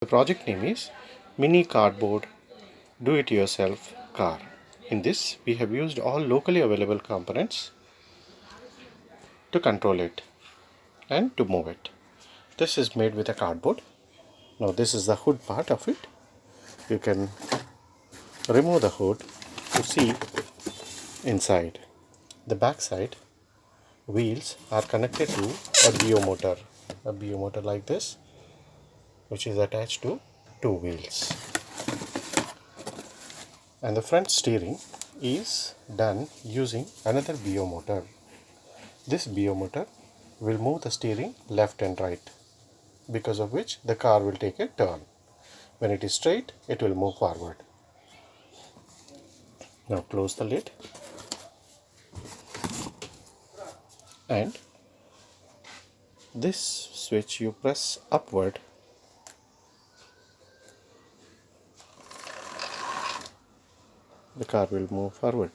The project name is Mini Cardboard Do-It-Yourself Car. In this, we have used all locally available components to control it and to move it. This is made with a cardboard. Now this is the hood part of it. You can remove the hood to see inside. The back side wheels are connected to a BO motor like this, which is attached to two wheels. And the front steering is done using another BO motor. This BO motor will move the steering left and right, because of which the car will take a turn. When it is straight, it will move forward. Now close the lid and this switch you press upward. The car will move forward.